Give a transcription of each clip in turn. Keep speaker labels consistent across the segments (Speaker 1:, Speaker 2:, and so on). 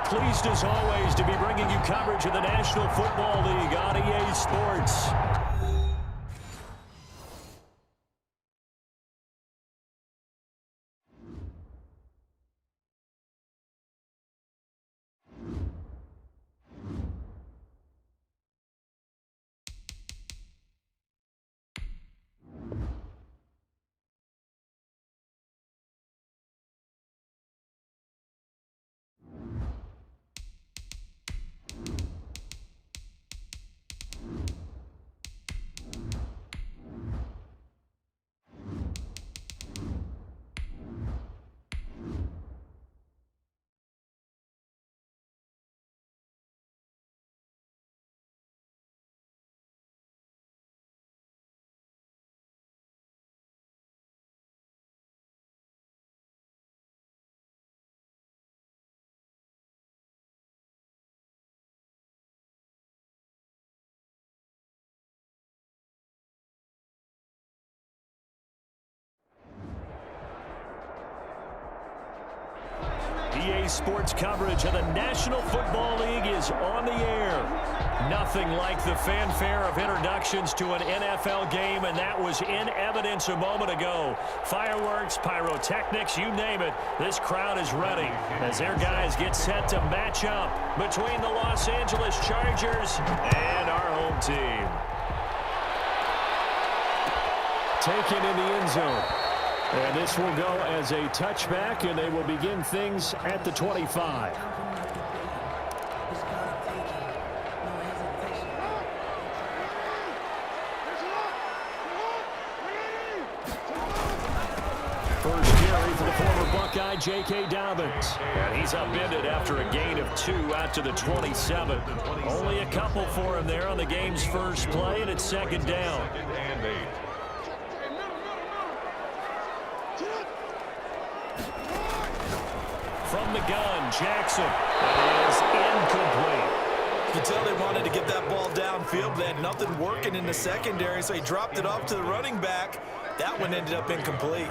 Speaker 1: pleased as always to be bringing you coverage of the National Football League on EA Sports. EA Sports coverage of the National Football League is on the air. Nothing like the fanfare of introductions to an NFL game, and that was in evidence a moment ago. Fireworks, pyrotechnics, you name it. This crowd is ready as their guys get set to match up between the Los Angeles Chargers and our home team. Taken in the end zone. And this will go as a touchback, and they will begin things at the 25. First carry for the former Buckeye, J.K. Dobbins. And he's upended after a gain of 2 out to the 27. Only a couple for him there on the game's first play, and it's second down. From the gun, Jackson. That is incomplete.
Speaker 2: You can tell they wanted to get that ball downfield, but they had nothing working in the secondary, so he dropped it off to the running back. That one ended up incomplete.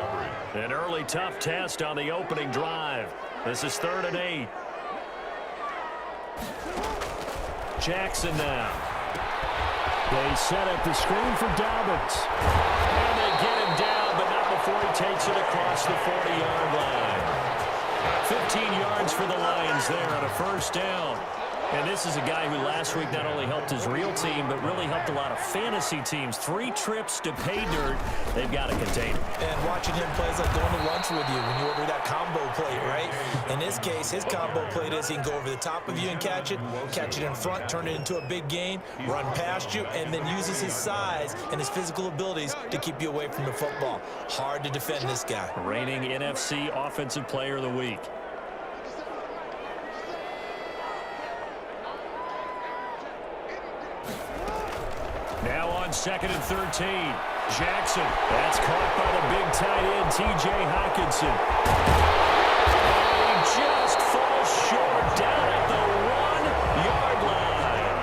Speaker 1: An early tough test on the opening drive. This is 3rd and 8. Jackson now. They set up the screen for Dobbins. And they get him down, but not before he takes it across the 40-yard line. 15 yards for the Lions there on a first down. And this is a guy who last week not only helped his real team, but really helped a lot of fantasy teams. 3 trips to pay dirt. They've got to contain him.
Speaker 2: And watching him play is like going to lunch with you when you order that combo plate, right? In this case, his combo plate is he can go over the top of you and catch it in front, turn it into a big gain, run past you, and then uses his size and his physical abilities to keep you away from the football. Hard to defend this guy.
Speaker 1: Reigning NFC Offensive Player of the Week. Now on 2nd and 13. Jackson. That's caught by the big tight end, T.J. Hockenson. He just falls short down at the 1-yard line.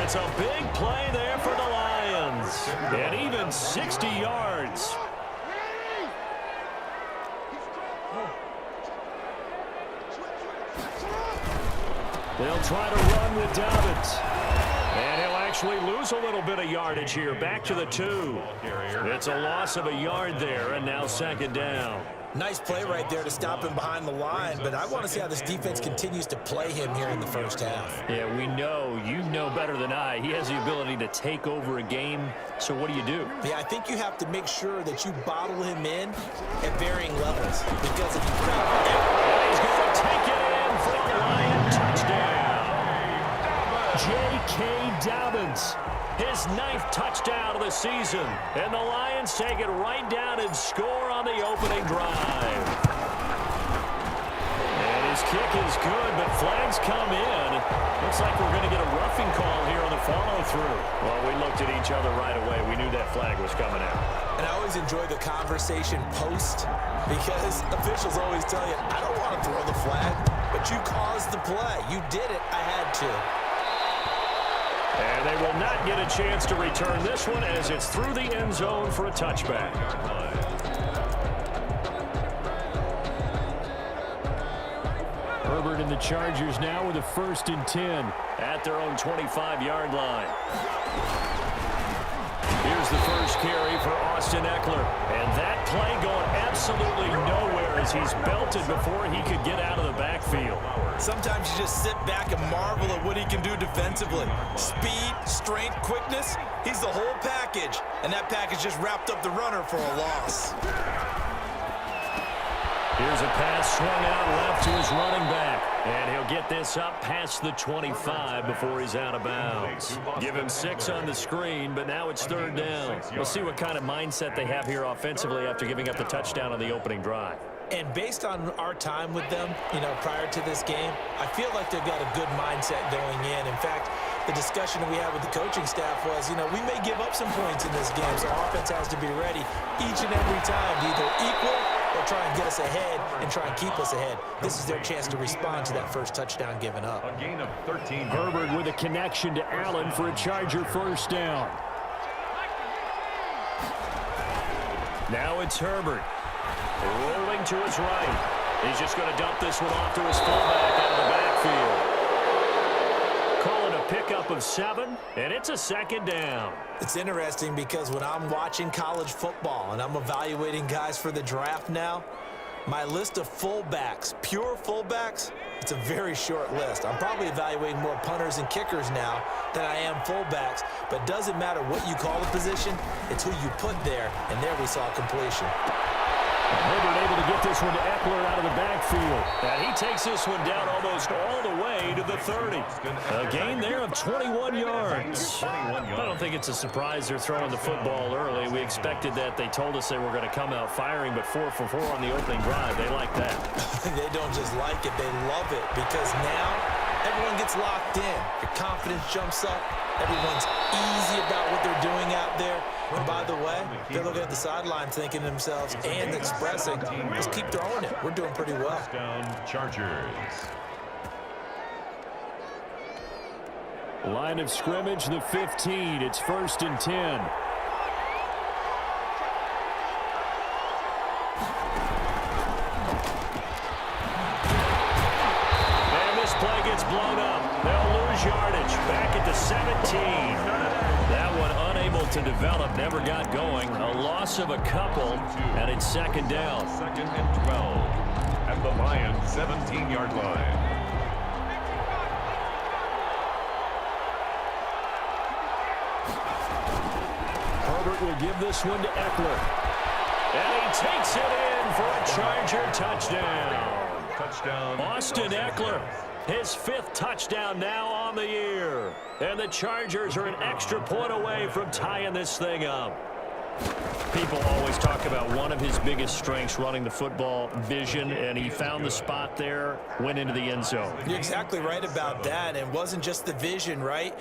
Speaker 1: It's a big play there for the Lions. And even 60 yards. They'll try to run with Dobbins. And he'll actually lose a little bit of yardage here. Back to the 2. It's a loss of a yard there, and now second down.
Speaker 2: Nice play right there to stop him behind the line, but I want to see how this defense continues to play him here in the first half.
Speaker 1: Yeah, we know. You know better than I. He has the ability to take over a game, so what do?
Speaker 2: Yeah, I think you have to make sure that you bottle him in at varying levels, because if you crowd him,
Speaker 1: he's going to take it in for a Lion touchdown. J.K. Dobbins, his 9th touchdown of the season. And the Lions take it right down and score on the opening drive. And his kick is good, but flags come in. Looks like we're going to get a roughing call here on the follow-through. Well, we looked at each other right away. We knew that flag was coming out.
Speaker 2: And I always enjoy the conversation post, because officials always tell you, I don't want to throw the flag, but you caused the play. You did it. I had to.
Speaker 1: And they will not get a chance to return this one as it's through the end zone for a touchback. Herbert and the Chargers now with a 1st and 10 at their own 25-yard line. Here's the first carry for Austin Eckler. And that play going absolutely nowhere as he's belted before he could get out of the backfield.
Speaker 2: Sometimes you just sit back and marvel at what he can do defensively. Speed, strength, quickness, he's the whole package. And that package just wrapped up the runner for a loss.
Speaker 1: Here's a pass swung out left to his running back. And he'll get this up past the 25 before he's out of bounds. Give him 6 on the screen, but now it's 3rd down. We'll see what kind of mindset they have here offensively after giving up the touchdown on the opening drive.
Speaker 2: And based on our time with them, prior to this game, I feel like they've got a good mindset going in. In fact, the discussion that we had with the coaching staff was, we may give up some points in this game, so offense has to be ready each and every time to either equal or try and get us ahead and try and keep us ahead. This is their chance to respond to that first touchdown given up.
Speaker 3: A gain of 13.
Speaker 1: Herbert with a connection to Allen for a Charger 1st down. Now it's Herbert. Rolling to his right. He's just going to dump this one off to his fullback out of the backfield. Calling a pickup of 7, and it's a 2nd down.
Speaker 2: It's interesting because when I'm watching college football and I'm evaluating guys for the draft now, my list of fullbacks, pure fullbacks, it's a very short list. I'm probably evaluating more punters and kickers now than I am fullbacks, but it doesn't matter what you call the position, it's who you put there, and there we saw completion.
Speaker 1: Herbert able to get this one to Eckler out of the backfield. And he takes this one down almost all the way to the 30. A gain there of 21 yards. I don't think it's a surprise they're throwing the football early. We expected that. They told us they were going to come out firing, but 4 for 4 on the opening drive. They like that.
Speaker 2: They don't just like it, they love it, because now everyone gets locked in. Your confidence jumps up. Everyone's easy about what they're doing out there. And by the way, they're looking at the sideline thinking to themselves and expressing, just keep throwing it. We're doing pretty well.
Speaker 3: Chargers.
Speaker 1: Line of scrimmage, the 15. It's 1st and 10. Play gets blown up. They'll lose yardage. Back at the 17. That one unable to develop. Never got going. A loss of a couple. And it's 2nd down.
Speaker 3: 2nd and 12. At the Lions' 17-yard line.
Speaker 1: Herbert will give this one to Eckler. And he takes it in for a Charger touchdown.
Speaker 3: Touchdown.
Speaker 1: Austin Eckler. His 5th touchdown now on the year. And the Chargers are an extra point away from tying this thing up. People always talk about one of his biggest strengths, running the football, vision, and he found the spot there, went into the end zone.
Speaker 2: You're exactly right about that. It wasn't just the vision, right?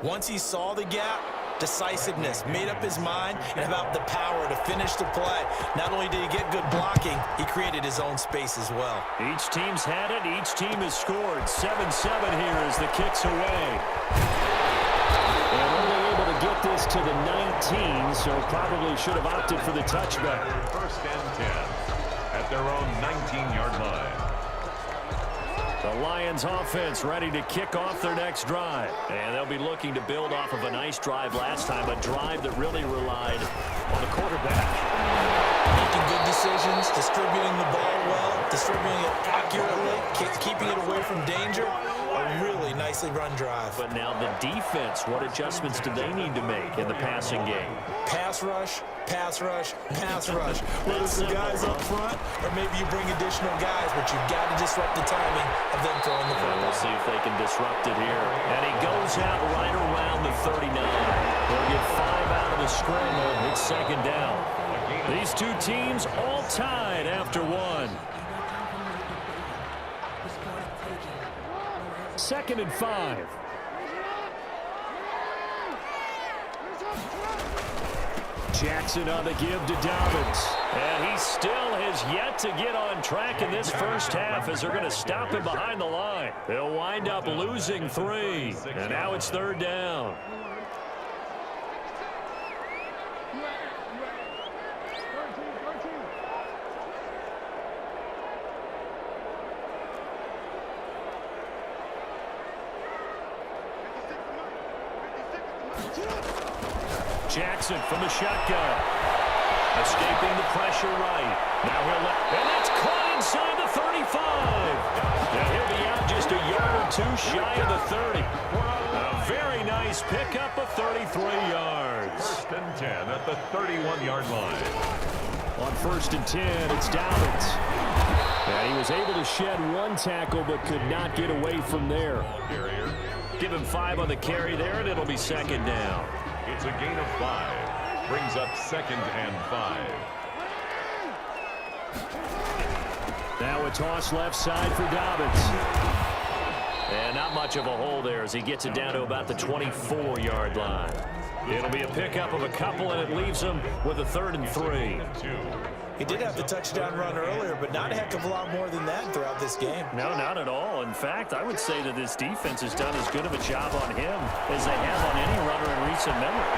Speaker 2: Once he saw the gap, decisiveness, made up his mind, and about the power to finish the play. Not only did he get good blocking, he created his own space as well.
Speaker 1: Each team's had it. Each team has scored. 7-7 here as the kick's away. And only able to get this to the 19, so probably should have opted for the touchback.
Speaker 3: 1st and 10 at their own 19-yard line.
Speaker 1: The Lions offense ready to kick off their next drive. And they'll be looking to build off of a nice drive last time, a drive that really relied on the quarterback.
Speaker 2: Making good decisions, distributing the ball well, distributing it accurately, keeping it away from danger. A really nicely run drive.
Speaker 1: But now the defense, what adjustments do they need to make in the passing game?
Speaker 2: Pass rush, pass rush, pass rush. Whether it's the guys up front or maybe you bring additional guys, but you've got to disrupt the timing of them throwing the football.
Speaker 1: We'll see if they can disrupt it here. And he goes out right around the 39. They'll get 5 out of the scramble. It's 2nd down. These two teams all tied after 1. 2nd and 5. Jackson on the give to Dobbins. And he still has yet to get on track in this first half as they're going to stop him behind the line. They'll wind up losing 3. And now it's 3rd down. Jackson from the shotgun. Escaping the pressure right. Now he'll let, and that's caught inside the 35. And he'll be out just a yard or two shy of the 30. A very nice pickup of 33 yards.
Speaker 3: 1st and 10 at the 31-yard line.
Speaker 1: On 1st and 10, it's Dobbins. And he was able to shed one tackle but could not get away from there.
Speaker 3: Carrier.
Speaker 1: Give him 5 on the carry there, and it'll be 2nd down.
Speaker 3: It's a gain of 5. Brings up 2nd and 5.
Speaker 1: Now a toss left side for Dobbins. And not much of a hole there as he gets it down to about the 24-yard line. It'll be a pickup of a couple, and it leaves him with a 3rd and 3.
Speaker 2: He did have the touchdown run earlier, but not a heck of a lot more than that throughout this game.
Speaker 1: No, not at all. In fact, I would say that this defense has done as good of a job on him as they have on any runner in recent memory.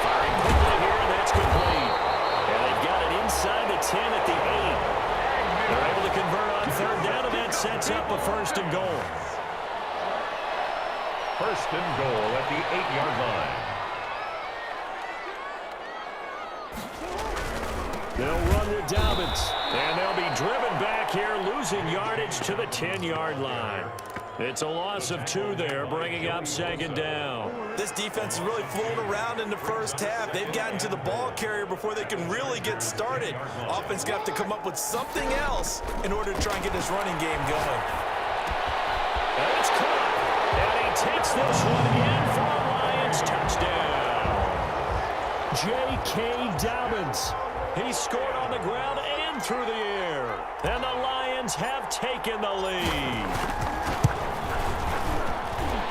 Speaker 1: Firing quickly here, and that's complete. And they've got it inside the 10 at the 8. They're able to convert on 3rd down, and that sets up a 1st and goal.
Speaker 3: 1st and goal at the 8-yard line.
Speaker 1: They'll run with Dobbins, and they'll be driven back here, losing yardage to the 10-yard line. It's a loss of 2 there, bringing up 2nd down.
Speaker 2: This defense is really flown around in the first half. They've gotten to the ball carrier before they can really get started. Offense got to come up with something else in order to try and get this running game going.
Speaker 1: And it's caught, and he takes this one in for a Lions touchdown. J.K. Dobbins. He scored on the ground and through the air. And the Lions have taken the lead.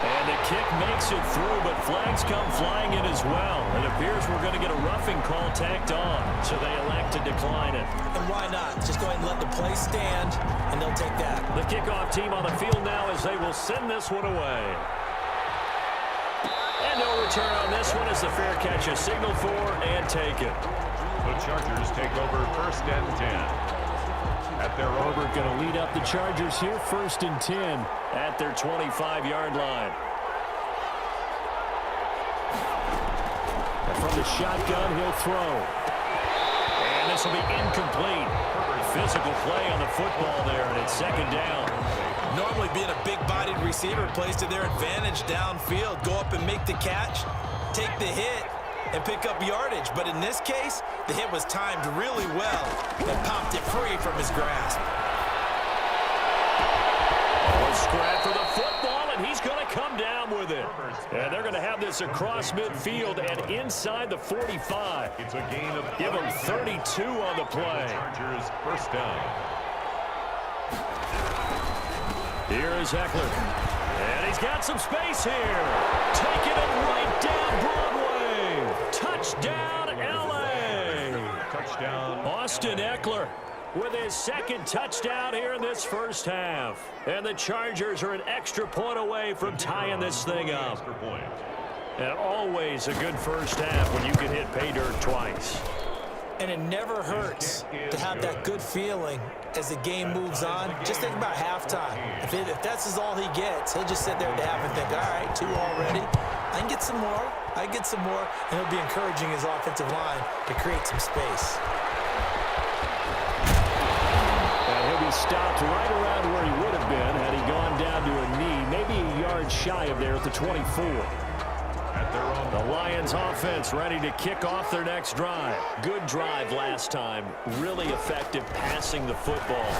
Speaker 1: And the kick makes it through, but flags come flying in as well. It appears we're going to get a roughing call tacked on, so they elect to decline it.
Speaker 2: And why not? Just go ahead and let the play stand, and they'll take that.
Speaker 1: The kickoff team on the field now as they will send this one away. And no return on this one as the fair catch is signaled for and taken.
Speaker 3: The Chargers take over 1st and 10. At their
Speaker 1: Herbert going to lead up the Chargers here, 1st and 10 at their 25-yard line. And from the shotgun, he'll throw. And this will be incomplete. Physical play on the football there, and it's 2nd down.
Speaker 2: Normally being a big-bodied receiver plays to their advantage downfield. Go up and make the catch, take the hit, and pick up yardage. But in this case, the hit was timed really well and popped it free from his grasp.
Speaker 1: A scrap for the football, and he's going to come down with it. And they're going to have this across midfield and inside the 45.
Speaker 3: It's a gain of
Speaker 1: Give him 32 on the play.
Speaker 3: Chargers 1st down.
Speaker 1: Here is Eckler. And he's got some space here. Taking it right down Broadway. Touchdown, L.A.
Speaker 3: Touchdown.
Speaker 1: Austin Eckler with his 2nd touchdown here in this first half. And the Chargers are an extra point away from tying this thing up.
Speaker 3: Extra point.
Speaker 1: And always a good first half when you can hit pay dirt twice.
Speaker 2: And it never hurts to have that good feeling as the game moves on. Just think about halftime. If that's all he gets, he'll just sit there at the half and think, all right, 2 already. I can get some more. I can get some more. And he'll be encouraging his offensive line to create some space.
Speaker 1: And he'll be stopped right around where he would have been had he gone down to a knee, maybe a yard shy of there at the 24. The Lions offense ready to kick off their next drive. Good drive last time. Really effective passing the football.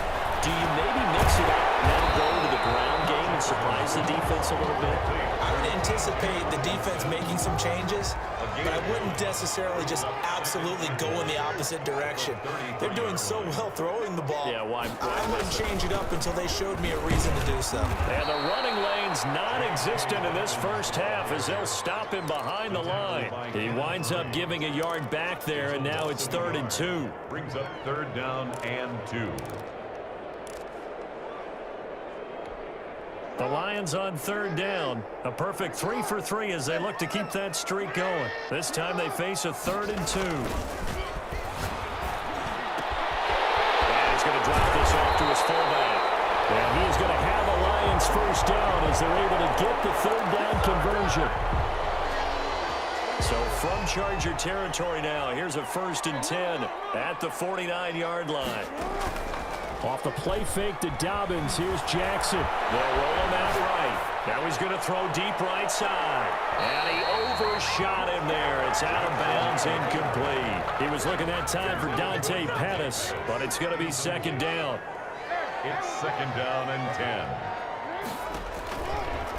Speaker 1: Do you maybe mix it up now, go to the ground game and surprise the defense a little bit?
Speaker 2: I would anticipate the defense making some changes, but I wouldn't necessarily just absolutely go in the opposite direction. They're doing so well throwing the ball.
Speaker 1: Yeah, why
Speaker 2: I wouldn't change it up until they showed me a reason to do so.
Speaker 1: And the running lane's non-existent in this first half as they'll stop him behind the line. He winds up giving a yard back there, and now it's 3rd and 2.
Speaker 3: Brings up 3rd down and 2.
Speaker 1: The Lions on 3rd down. A perfect 3 for 3 as they look to keep that streak going. This time they face a 3rd and 2. And he's going to drop this off to his fullback. And he's going to have a Lions first down as they're able to get the 3rd down conversion. So from Charger territory now, here's a 1st and 10 at the 49-yard line. Off the play fake to Dobbins, here's Jackson. They'll roll him out right. Now he's going to throw deep right side. And he overshot him there. It's out of bounds, incomplete. He was looking that time for Dante Pettis, but it's going to be 2nd down.
Speaker 3: It's 2nd down and 10.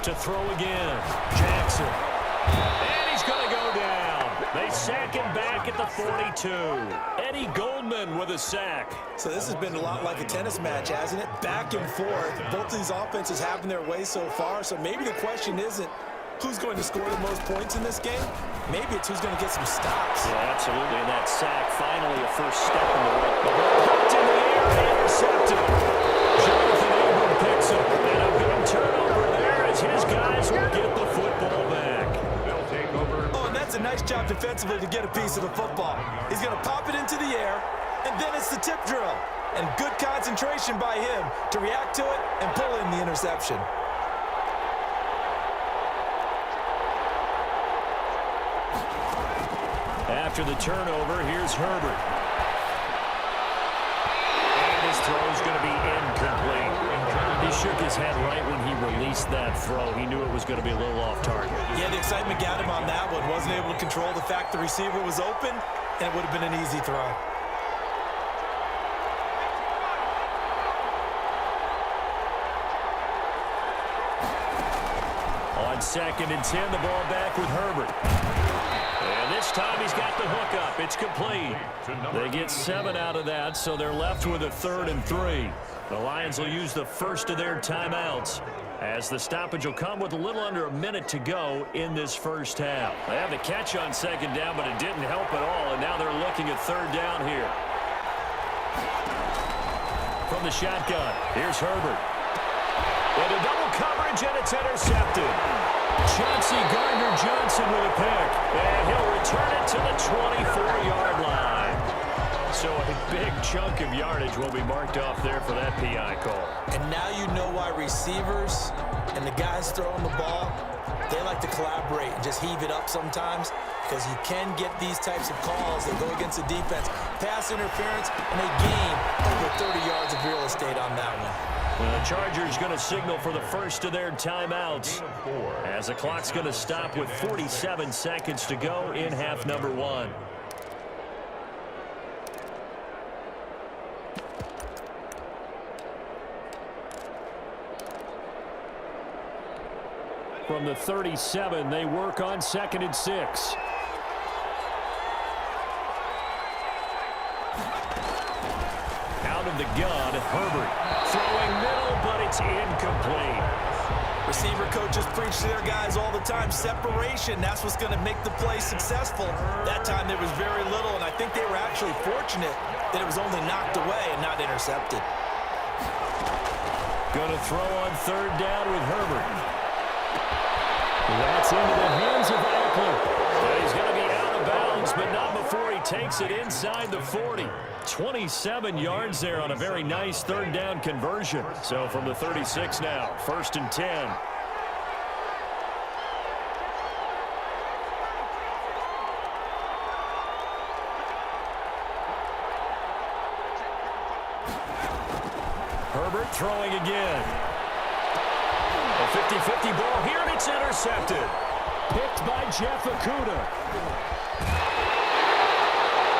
Speaker 1: To throw again, Jackson. And he's going to go down. They sack him back at the 42. Eddie Goldman with a sack.
Speaker 2: So this has been a lot like a tennis match, hasn't it? Back and forth. Both of these offenses having their way so far. So maybe the question isn't who's going to score the most points in this game. Maybe it's who's going to get some stops.
Speaker 1: Yeah, absolutely. And that sack, finally a first step in the right. The ball popped in the air and intercepted. Jonathan Abram picks him. And a big turnover there as his guys will get the football back.
Speaker 3: They'll take over.
Speaker 2: Oh, and that's a nice job defensively to get a piece of the football. He's going to pop it into the air, and then it's the tip drill. And good concentration by him to react to it and pull in the interception.
Speaker 1: After the turnover, here's Herbert. And his throw is going to be incomplete. He shook his head right when he released that throw. He knew it was going to be a little off target.
Speaker 2: Yeah, the excitement got him on that one. Wasn't able to control the fact the receiver was open, and it would have been an easy throw.
Speaker 1: On 2nd and 10, the ball back with Herbert. And this time he's got the hook up. It's complete. They get 7 out of that, so they're left with a 3rd and 3. The Lions will use the first of their timeouts as the stoppage will come with a little under a minute to go in this first half. They have the catch on 2nd down, but it didn't help at all, and now they're looking at 3rd down here. From the shotgun, here's Herbert. Into double coverage, and it's intercepted. Chauncey Gardner-Johnson with a pick, and he'll return it to the 24-yard line. So a big chunk of yardage will be marked off there for that PI call.
Speaker 2: And now you know why receivers and the guys throwing the ball, they like to collaborate and just heave it up sometimes, because you can get these types of calls that go against the defense. Pass interference, and they gain over 30 yards of real estate on that one.
Speaker 1: Well, the Chargers going to signal for the first of their timeouts as the clock's going to stop with 47 seconds to go in half number 1. From the 37, they work on 2nd and 6. Out of the gun, Herbert. Throwing middle, but it's incomplete.
Speaker 2: Receiver coaches preach to their guys all the time. Separation, that's what's going to make the play successful. That time there was very little, and I think they were actually fortunate that it was only knocked away and not intercepted.
Speaker 1: Going to throw on 3rd down with Herbert. That's into the hands of Eckler. He's going to be out of bounds, but not before he takes it inside the 40. 27 yards there on a very nice 3rd down conversion. So from the 36 now, 1st and 10. Herbert throwing again. A 50-50 ball here, and it's intercepted. Picked by Jeff Okudah.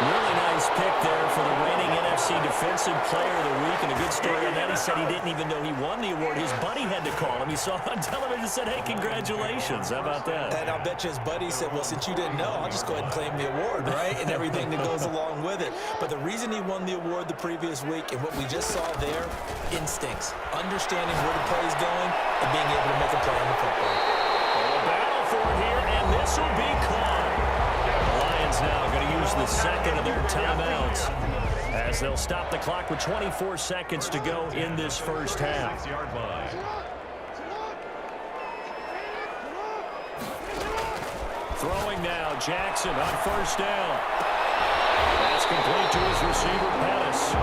Speaker 1: Really nice pick there for the reigning NFC Defensive Player of the Week. And a good story on that. He said he didn't even know he won the award. His buddy had to call him. He saw on television and said, hey, congratulations. How about that?
Speaker 2: And I'll bet you his buddy said, well, since you didn't know, I'll just go ahead and claim the award, right? And everything that goes along with it. But the reason he won the award the previous week and what we just saw there, instincts, understanding where the play is going and being able to make a play on the football.
Speaker 1: A battle for it here, and this will be caught. The Lions now going to use the 2nd of their timeouts as they'll stop the clock with 24 seconds to go in this first half. Throwing now, Jackson on 1st down. That's complete to his receiver, Pettis. The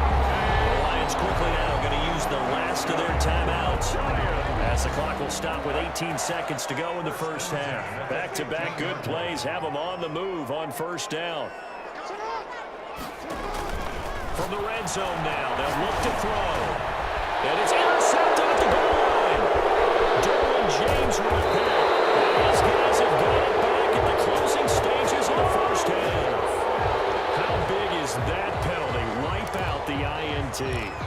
Speaker 1: Lions Defense quickly now going to use the last of their timeouts, as the clock will stop with 18 seconds to go in the first half. Back-to-back good plays have them on the move on first down. From the red zone now, they'll look to throw. And it's intercepted at the goal line. Derwin James with a pick. These guys have got it back at the closing stages of the first half. How big is that penalty? Wipe out the INT.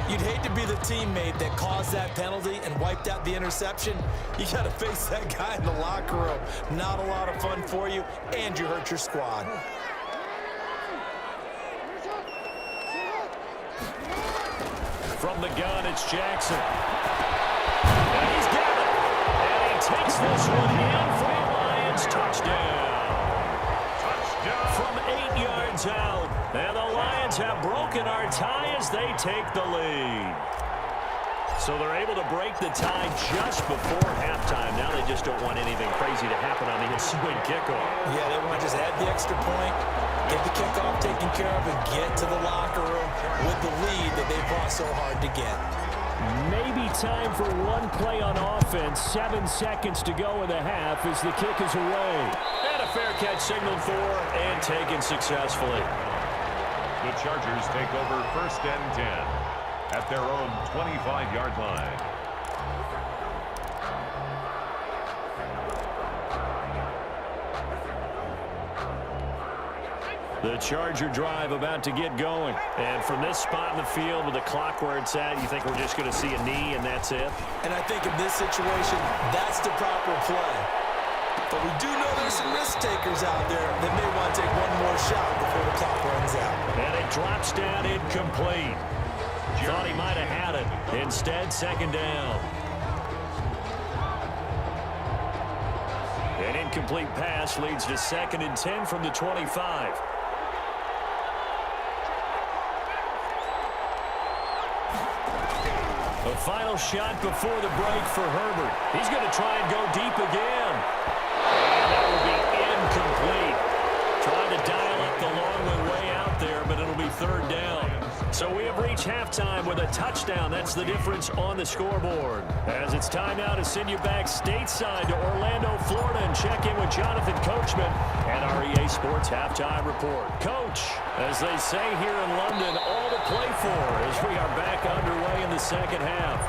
Speaker 2: You'd hate to be the teammate that caused that penalty and wiped out the interception. You got to face that guy in the locker room. Not a lot of fun for you, and you hurt your squad.
Speaker 1: From the gun, it's Jackson. And he's got it. And he takes this one in for the Lions. Touchdown. From 8 yards out. And the Lions have broken our tie as they take the lead. So they're able to break the tie just before halftime. Now they just don't want anything crazy to happen on the ensuing kickoff.
Speaker 2: Yeah, they want to just add the extra point, get the kickoff taken care of, and get to the locker room with the lead that they fought so hard to get.
Speaker 1: Maybe time for one play on offense. 7 seconds to go in the half as the kick is away. And a fair catch signaled for and taken successfully.
Speaker 3: The Chargers take over 1st and 10 at their own 25-yard line.
Speaker 1: The Charger drive about to get going. And from this spot in the field with the clock where it's at, you think we're just going to see a knee and that's it?
Speaker 2: And I think in this situation, that's the proper play. But we do know there's some risk takers out there that may want to take one more shot before the clock runs out.
Speaker 1: And it drops down incomplete. Thought he might have had it. Instead, second down. An incomplete pass leads to 2nd and 10 from the 25. A final shot before the break for Herbert. He's going to try and go deep again. And that will be incomplete. Trying to dial up the long way out there, but it'll be 3rd down. So we have reached halftime with a touchdown. That's the difference on the scoreboard. As it's time now to send you back stateside to Orlando, Florida, and check in with Jonathan Coachman and our EA Sports Halftime Report. Coach, as they say here in London, all to play for as we are back underway in the second half.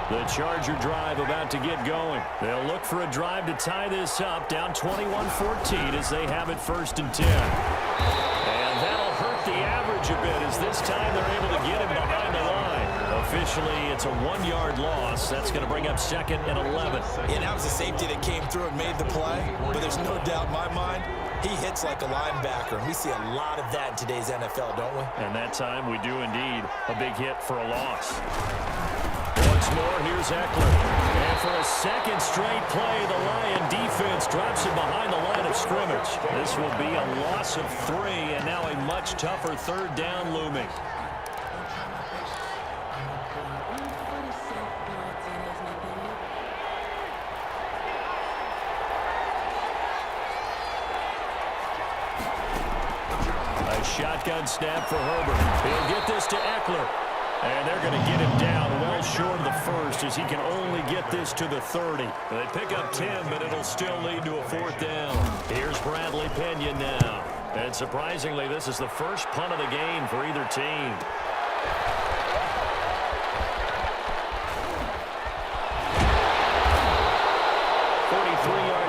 Speaker 1: The Charger drive about to get going. They'll look for a drive to tie this up, down 21-14 as they have it 1st and 10. And that'll hurt the average a bit as this time they're able to get him behind the line. Officially, it's a 1-yard loss. That's going to bring up 2nd and 11.
Speaker 2: Yeah, that was a safety that came through and made the play, but there's no doubt in my mind, he hits like a linebacker, and we see a lot of that in today's NFL, don't we?
Speaker 1: And that time we do indeed. A big hit for a loss. Once more, here's Eckler. And for a 2nd straight play, the Lion defense drops him behind the line of scrimmage. This will be a loss of 3, and now a much tougher 3rd down looming. A shotgun snap for Herbert. He'll get this to Eckler. And they're going to get him down well short of the 1st as he can only get this to the 30. They pick up 10, but it'll still lead to a 4th down. Here's Bradley Pena now. And surprisingly, this is the first punt of the game for either team.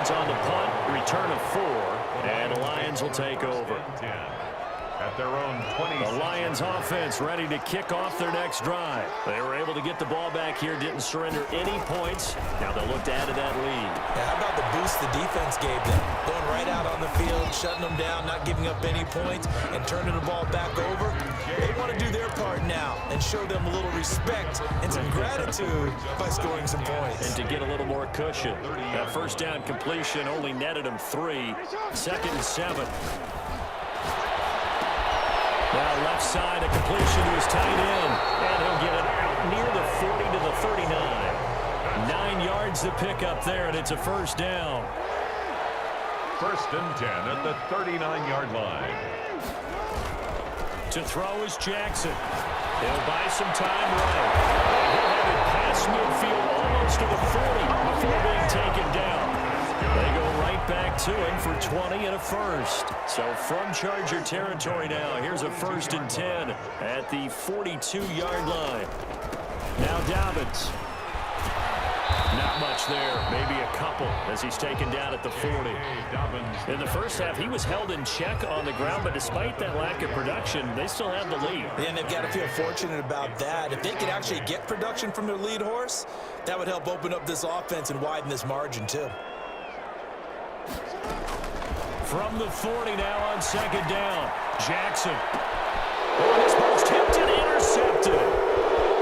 Speaker 1: On the punt, return of 4, and the Lions will take over.
Speaker 3: At their own 20.
Speaker 1: The Lions offense ready to kick off their next drive. They were able to get the ball back here, didn't surrender any points. Now they'll look to add to that lead.
Speaker 2: Yeah, how about the boost the defense gave them? Going right out on the field, shutting them down, not giving up any points, and turning the ball back over. They want to do their part now and show them a little respect and some gratitude by scoring some points.
Speaker 1: And to get a little more cushion. That 1st down completion only netted him 3. 2nd and 7. Now left side, a completion to his tight end. And he'll get it out near the 40 to the 39. 9 yards to pick up there, and it's a 1st down.
Speaker 3: First and 10 at the 39-yard line.
Speaker 1: To throw is Jackson. He'll buy some time right. He'll have it past midfield almost to the 40 before being taken down. They go right back to him for 20 and a first. So from Charger territory now, here's a 1st and 10 at the 42-yard line. Now Dobbins. Not much there, maybe a couple as he's taken down at the 40. In the first half, he was held in check on the ground, but despite that lack of production, they still have the lead.
Speaker 2: And they've got to feel fortunate about that. If they could actually get production from their lead horse, that would help open up this offense and widen this margin too.
Speaker 1: From the 40 now on 2nd down, Jackson. Oh, this ball's tipped and intercepted.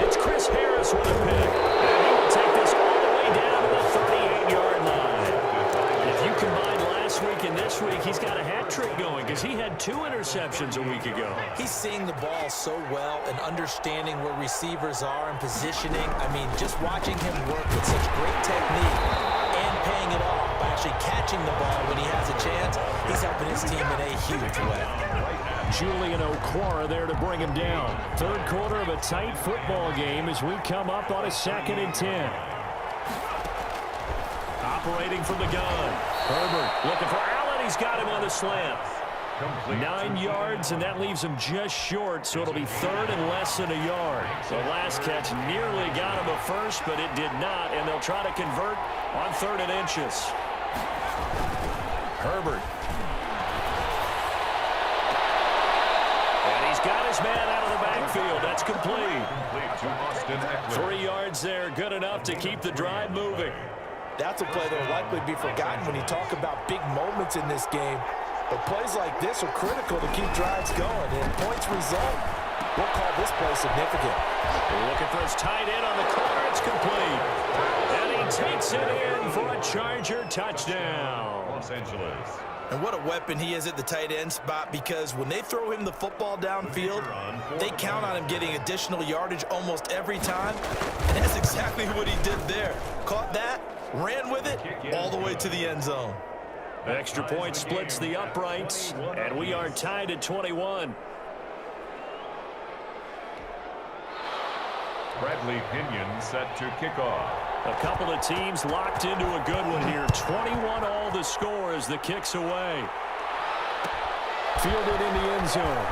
Speaker 1: It's Chris Harris with a pick. And he will take this all the way down to the 38-yard line. If you combine last week and this week, he's got a hat trick going because he had 2 interceptions a week ago.
Speaker 2: He's seeing the ball so well and understanding where receivers are and positioning. I mean, just watching him work with such great technique and paying it off by actually catching the ball when he has a chance, he's helping his team in a huge way.
Speaker 1: Julian Okwara there to bring him down. 3rd quarter of a tight football game as we come up on a 2nd and 10. Operating from the gun. Herbert looking for Allen. He's got him on the slant. 9 yards, and that leaves him just short, so it'll be 3rd and less than a yard. The last catch nearly got him a first, but it did not, and they'll try to convert on 3rd and inches. Herbert. And he's got his man out of the backfield. That's complete. 3 yards there, good enough to keep the drive moving.
Speaker 2: That's a play that will likely be forgotten when you talk about big moments in this game. But plays like this are critical to keep drives going, and points result. We'll call this play significant.
Speaker 1: Looking for his tight end on the corner. It's complete. And he takes it in for a Charger touchdown.
Speaker 3: Los Angeles.
Speaker 2: And what a weapon he is at the tight end spot, because when they throw him the football downfield, they count on him getting additional yardage almost every time. And that's exactly what he did there. Caught that, ran with it, all the way to the end zone.
Speaker 1: Extra point splits the uprights, and we are tied at 21.
Speaker 3: Bradley Pinion set to kick off.
Speaker 1: A couple of teams locked into a good one here. 21 all the score as the kick's away. Fielded in the end zone.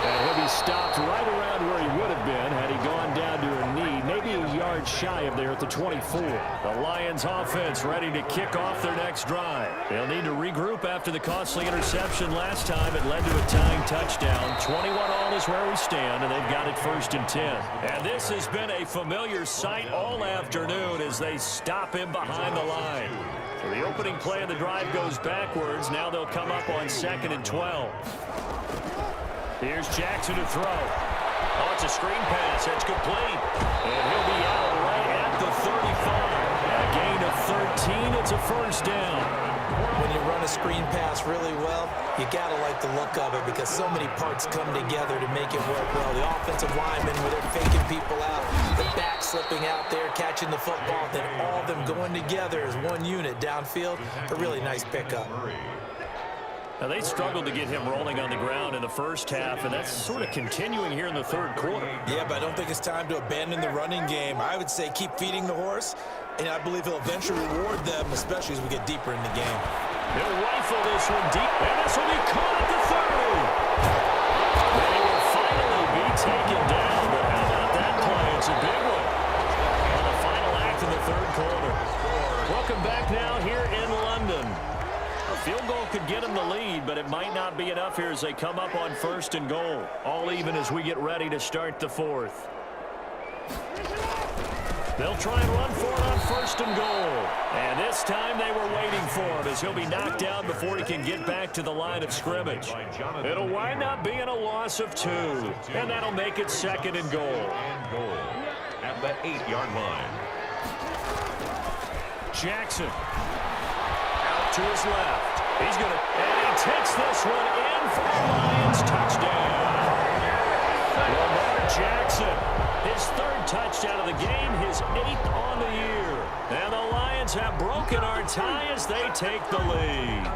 Speaker 1: And he'll be stopped right around where he would have been had he gone down to a knee, maybe a yard shy of there at the 24. The Lions offense ready to kick off their next drive. They'll need to regroup after the costly interception last time. It led to a tying touchdown. 21 all is where we stand, and they've got it 1st and 10. And this has been a familiar sight all afternoon as they stop him behind the line. So the opening play of the drive goes backwards. Now they'll come up on 2nd and 12. Here's Jackson to throw. Oh, it's a screen pass. It's complete. And he'll be out right at the 35. A gain of 13. It's a 1st down.
Speaker 2: When you run a screen pass really well, you got to like the look of it because so many parts come together to make it work well. The offensive linemen, where they're faking people out, the back slipping out there, catching the football, then all of them going together as one unit downfield. A really nice pickup.
Speaker 1: Now, they struggled to get him rolling on the ground in the first half, and that's sort of continuing here in the 3rd quarter.
Speaker 2: Yeah, but I don't think it's time to abandon the running game. I would say keep feeding the horse, and I believe he'll eventually reward them, especially as we get deeper in the game.
Speaker 1: They'll rifle this one deep, and this will be caught at the 30. They will finally be taken down, but how about that play? It's a big one. On the final act of the 3rd quarter. Welcome back now here in London. A field goal could get them the lead, but it might not be enough here as they come up on 1st and goal. All even as we get ready to start the 4th. They'll try and run for it on 1st and goal. And this time they were waiting for him as he'll be knocked down before he can get back to the line of scrimmage. It'll wind up being a loss of 2. And that'll make it 2nd and goal.
Speaker 3: At the 8-yard line.
Speaker 1: Jackson. To his left. He's going to, and he takes this one in for the Lions touchdown. Lamar Jackson, His third touchdown of the game, his 8th on the year. And the Lions have broken our tie as they take the lead.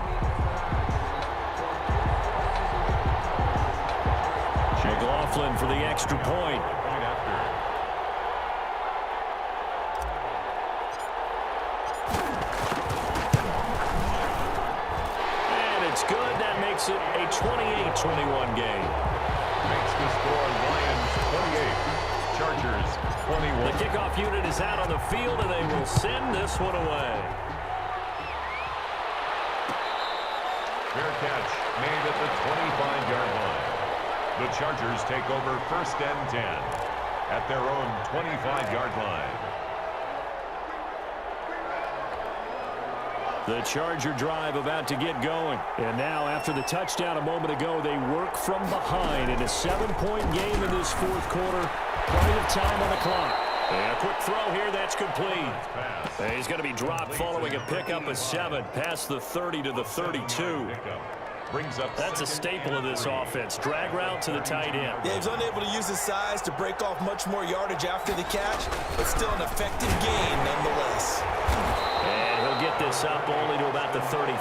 Speaker 1: McLaughlin for the extra point. And it's good. That makes it a 28-21 game.
Speaker 3: Makes the score Lions 28, Chargers 21.
Speaker 1: The kickoff unit is out on the field, and they will send this one away.
Speaker 3: Fair catch made at the 25-yard line. The Chargers take over 1st and 10 at their own 25-yard line.
Speaker 1: The Charger drive about to get going. And now, after the touchdown a moment ago, they work from behind in a 7-point game in this 4th quarter. Plenty of time on the clock. And a quick throw here, that's complete. And he's going to be dropped following a pickup of 7 past the 30 to the 32. That's a staple of this offense. Drag route to the tight end.
Speaker 2: Yeah, he's unable to use his size to break off much more yardage after the catch, but still an effective gain nonetheless.
Speaker 1: And he'll get this up only to about the 33.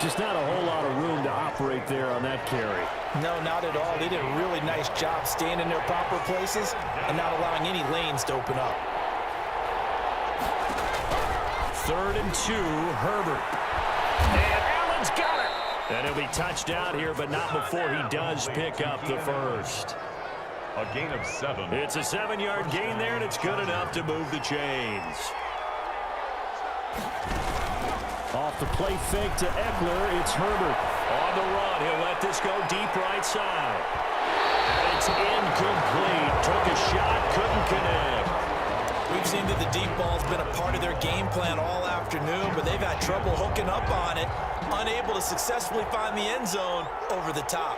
Speaker 1: Just not a whole lot of room to operate there on that carry.
Speaker 2: No, not at all. They did a really nice job staying in their proper places and not allowing any lanes to open up.
Speaker 1: 3rd and 2, Herbert. And Allen's got it. And he'll be touched out here, but not before he does pick up the first.
Speaker 3: A gain of 7.
Speaker 1: It's a 7-yard gain there, and it's good enough to move the chains. Off the play fake to Eckler, it's Herbert. On the run, he'll let this go deep right side. And it's incomplete. Took a shot, couldn't connect.
Speaker 2: We've seen that the deep ball's been a part of their game plan all afternoon, but they've had trouble hooking up on it, unable to successfully find the end zone over the top.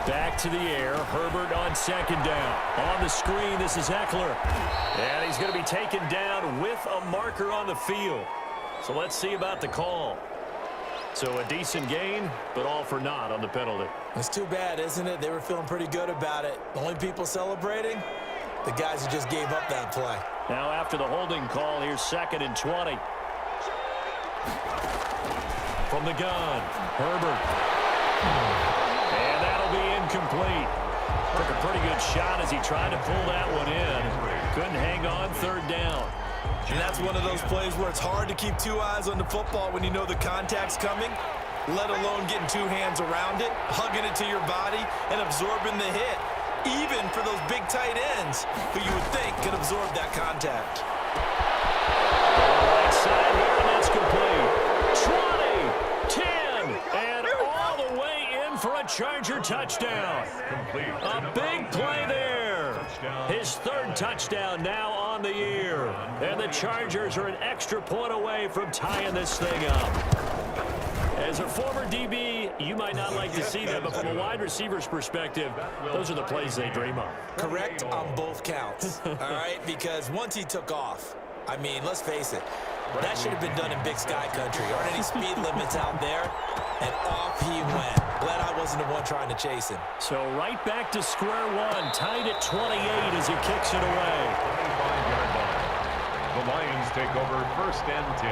Speaker 1: Back to the air, Herbert on 2nd down. On the screen, this is Eckler. And he's going to be taken down with a marker on the field. So let's see about the call. So a decent gain, but all for naught on the penalty.
Speaker 2: It's too bad, isn't it? They were feeling pretty good about it. The only people celebrating, the guys who just gave up that play.
Speaker 1: Now after the holding call, here's 2nd and 20. From the gun, Herbert. And that'll be incomplete. Took a pretty good shot as he tried to pull that one in. Couldn't hang on 3rd down.
Speaker 2: And that's one of those plays where it's hard to keep 2 eyes on the football when you know the contact's coming, let alone getting 2 hands around it, hugging it to your body, and absorbing the hit. Even for those big tight ends who you would think could absorb that contact.
Speaker 1: Right side here, and that's complete. 20, 10, and all the way in for a Charger touchdown. A big play there. His 3rd touchdown now on the year. And the Chargers are an extra point away from tying this thing up. As a former DB, you might not like to see that, but from a wide receiver's perspective, those are the plays they dream of.
Speaker 2: Correct on both counts, all right? Because once he took off, I mean, let's face it, that should have been done in Big Sky Country. Aren't any speed limits out there? And off he went. Glad I wasn't the one trying to chase him.
Speaker 1: So right back to square one, tied at 28 as he kicks it away.
Speaker 3: 25-yard line. The Lions take over 1st and 10.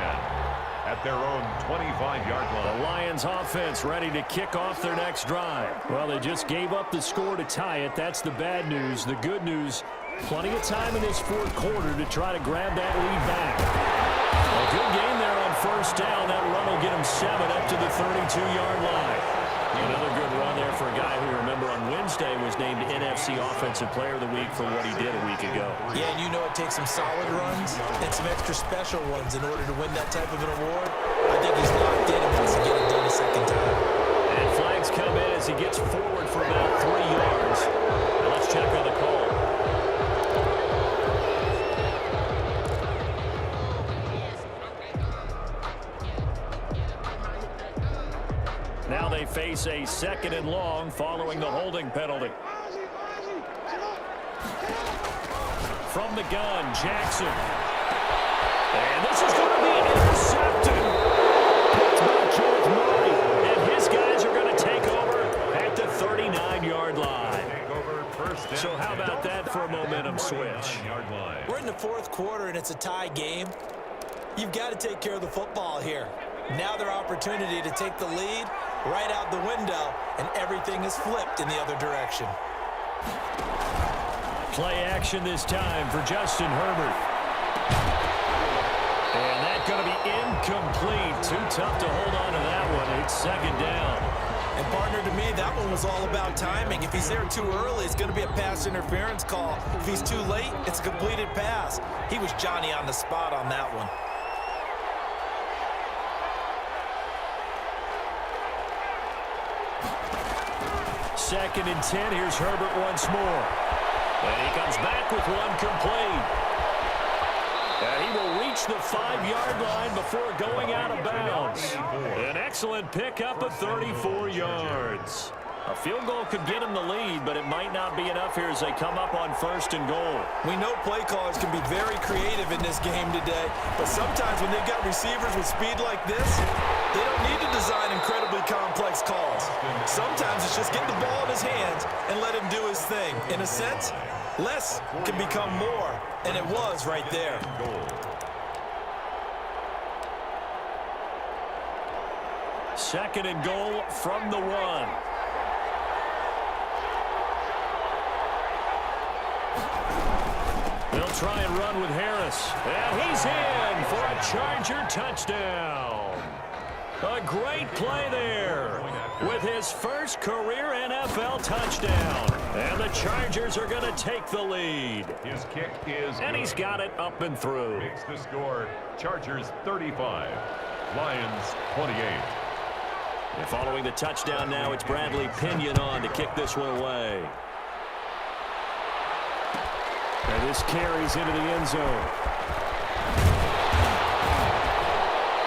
Speaker 3: At their own 25-yard line.
Speaker 1: The Lions offense ready to kick off their next drive. Well, they just gave up the score to tie it. That's the bad news. The good news, plenty of time in this 4th quarter to try to grab that lead back. A good game there on 1st down. That run will get him 7 up to the 32-yard line. Another good run there for a guy who, remember, on Wednesday was named NFC Offensive Player of the Week for what he did a week ago.
Speaker 2: Yeah, and you know it takes some solid runs and some extra special ones in order to win that type of an award. I think he's locked in and wants to get it done a 2nd time.
Speaker 1: And flags come in as he gets forward for about 3 yards. Now let's check on the call. Now they face a 2nd and long following the holding penalty. From the gun, Jackson. And this is going to be intercepted. Picked by Kenneth Murray. And his guys are going to take over at the 39-yard line.
Speaker 3: First and
Speaker 1: So how
Speaker 3: 10.
Speaker 1: about that for a momentum switch?
Speaker 3: Yard line.
Speaker 2: We're in the fourth quarter, and it's a tie game. You've got to take care of the football here. Now their opportunity to take the lead right out the window, and everything is flipped in the other direction.
Speaker 1: Play action this time for Justin Herbert. And that's going to be incomplete. Too tough to hold on to that one. It's second down.
Speaker 2: And partner, to me, that one was all about timing. If he's there too early, it's going to be a pass interference call. If he's too late, it's a completed pass. He was Johnny on the spot on that one.
Speaker 1: Second and 10. Here's Herbert once more. And he comes back with one complete. And he will reach the 5-yard line before going out of bounds. An excellent pickup of 34 yards. A field goal could get him the lead, but it might not be enough here as they come up on first and goal.
Speaker 2: We know play callers can be very creative in this game today, but sometimes when they've got receivers with speed like this, they don't need to design incredibly complex calls. Sometimes it's just get the ball in his hands and let him do his thing. In a sense, less can become more, and it was right there.
Speaker 1: Second and goal from the 1. They'll try and run with Harris. And he's in for a Charger touchdown. A great play there with his first career NFL touchdown. And the Chargers are going to take the lead.
Speaker 3: His kick is
Speaker 1: And he's got it up and through.
Speaker 3: Makes the score Chargers 35, Lions 28.
Speaker 1: And following the touchdown now, it's Bradley Pinion on to kick this one away. And this carries into the end zone.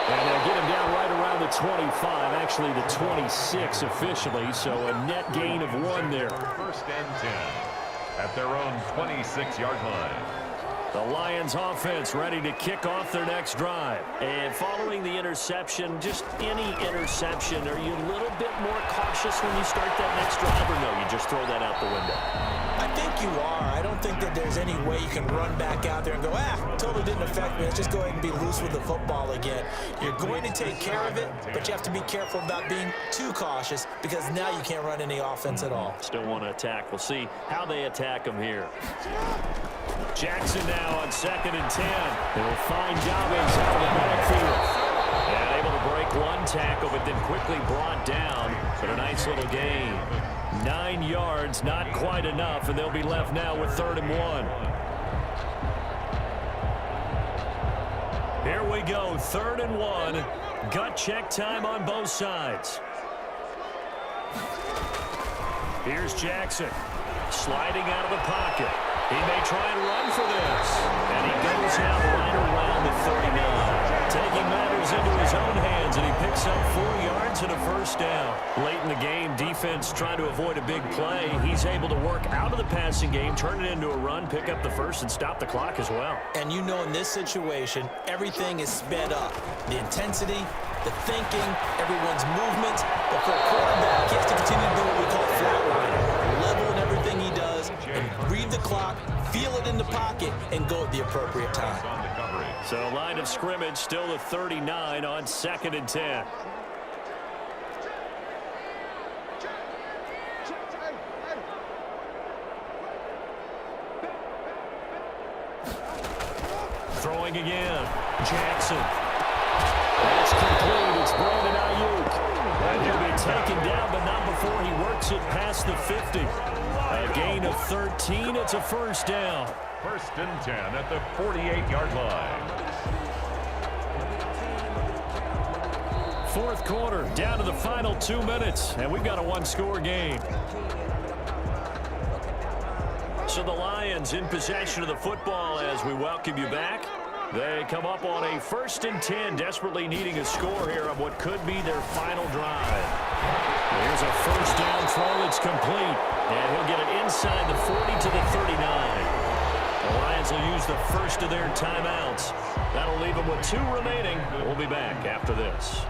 Speaker 1: And they'll get him down right around the 25, actually the 26 officially, so a net gain of 1 there.
Speaker 3: First and 10 at their own 26-yard line.
Speaker 1: The Lions offense ready to kick off their next drive. And following the interception, just any interception, are you a little bit more cautious when you start that next drive, or no, you just throw that out the window?
Speaker 2: I think you are. I don't think that there's any way you can run back out there and go, totally didn't affect me. Let's just go ahead and be loose with the football again. You're going to take care of it, but you have to be careful about being too cautious because now you can't run any offense at all.
Speaker 1: Still want to attack. We'll see how they attack him here. Jackson now on second and 10. They'll find Dobbins out of the backfield. And able to break one tackle, but then quickly brought down. But a nice little gain. 9 yards, not quite enough, and they'll be left now with 3rd and 1. Here we go, 3rd and 1. Gut check time on both sides. Here's Jackson, sliding out of the pocket. He may try and run for this. And he goes out right around the 39. Taking matters into his own hands, and he picks up 4 yards and a first down. Late in the game, defense trying to avoid a big play. He's able to work out of the passing game, turn it into a run, pick up the first, and stop the clock as well.
Speaker 2: And you know in this situation, everything is sped up. The intensity, the thinking, everyone's movements. But for a quarterback, he has to continue to do what we call flatlining. Level in everything he does, and read the clock, feel it in the pocket, and go at the appropriate time.
Speaker 1: So line of scrimmage still the 39 on 2nd and 10. Throwing again. Jackson. That's complete. It's Brandon Ayuk. And he'll be taken down, but not before he works it past the 50. A gain of 13. It's a first down.
Speaker 3: First and 10 at the 48-yard line.
Speaker 1: 4th quarter, down to the final 2 minutes, and we've got a 1-score game. So the Lions in possession of the football as we welcome you back. They come up on a 1st and 10, desperately needing a score here on what could be their final drive. Here's a first down throw that's complete, and he'll get it inside the 40 to the 39. The Lions will use the first of their timeouts. That'll leave them with 2 remaining. We'll be back after this.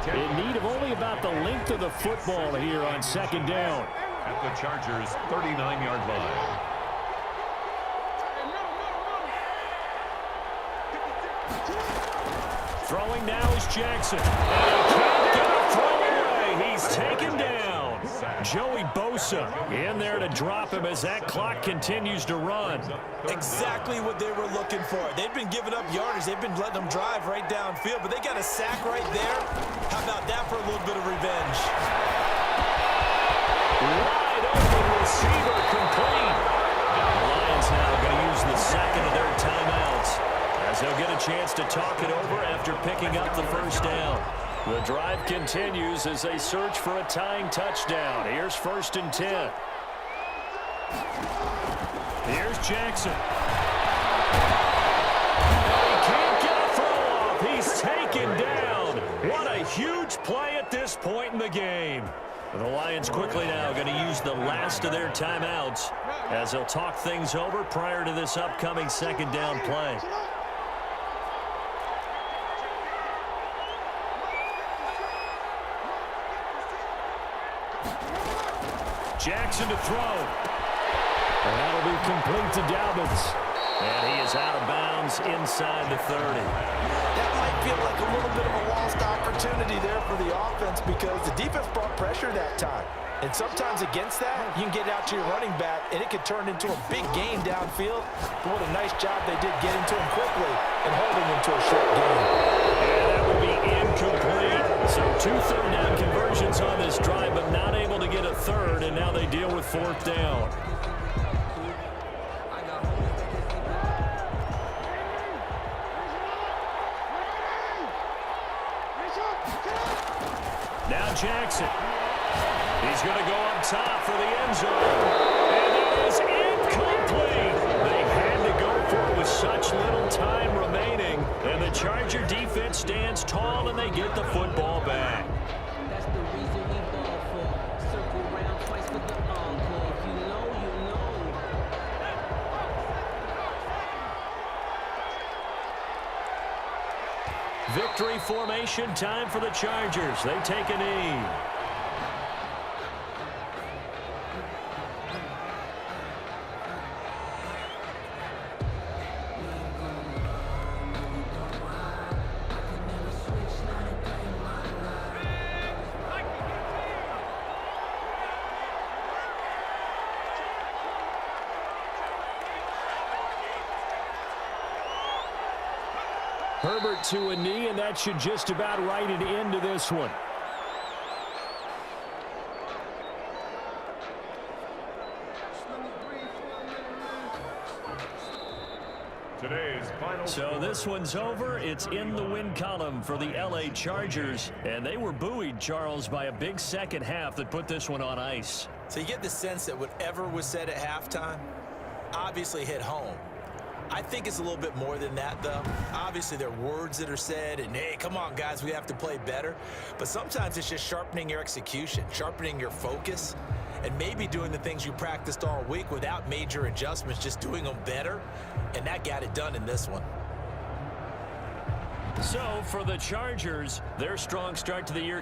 Speaker 1: In need of only about the length of the football here on 2nd down.
Speaker 3: at the Chargers' 39-yard line.
Speaker 1: Throwing now is Jackson. And he can't get a throw away. He's taken down. Joey Bosa in there to drop him as that clock continues to run.
Speaker 2: Exactly what they were looking for. They've been giving up yardage. They've been letting them drive right downfield, but they got a sack right there. How about that for a little bit of revenge?
Speaker 1: Wide open receiver complete. The Lions now going to use the second of their timeouts as they'll get a chance to talk it over after picking up the first down. The drive continues as they search for a tying touchdown. Here's 1st and 10. Here's Jackson. He can't get a throw off. He's taken down. What a huge play at this point in the game. The Lions quickly now going to use the last of their timeouts as they'll talk things over prior to this upcoming second down play. Jackson to throw. And that'll be complete to Dobbins. And he is out of bounds inside the 30.
Speaker 2: That might feel like a little bit of a lost opportunity there for the offense because the defense brought pressure that time. And sometimes against that, you can get out to your running back, and it could turn into a big gain downfield. But what a nice job they did getting to him quickly and holding him to a short gain.
Speaker 1: And that would be incomplete. So 2 third-down conversions on this drive, but not able to get a third, and now they deal with 4th down. Now Jackson. He's going to go up top for the end zone. And it is incomplete. They had to go for it with such little time remaining. And the Charger defense stands tall, and they get the football back.
Speaker 4: That's the reason we ball for. Circle round twice with the encore. If you know, you know.
Speaker 1: Victory formation time for the Chargers. They take a knee. Herbert to a knee, and that should just about write it into this one. So this one's over. It's in the win column for the LA Chargers, and they were buoyed, Charles, by a big second half that put this one on ice.
Speaker 2: So you get the sense that whatever was said at halftime obviously hit home. I think it's a little bit more than that, though. Obviously, there are words that are said, and, hey, come on, guys, we have to play better. But sometimes it's just sharpening your execution, sharpening your focus, and maybe doing the things you practiced all week without major adjustments, just doing them better, and that got it done in this one.
Speaker 1: So for the Chargers, their strong start to the year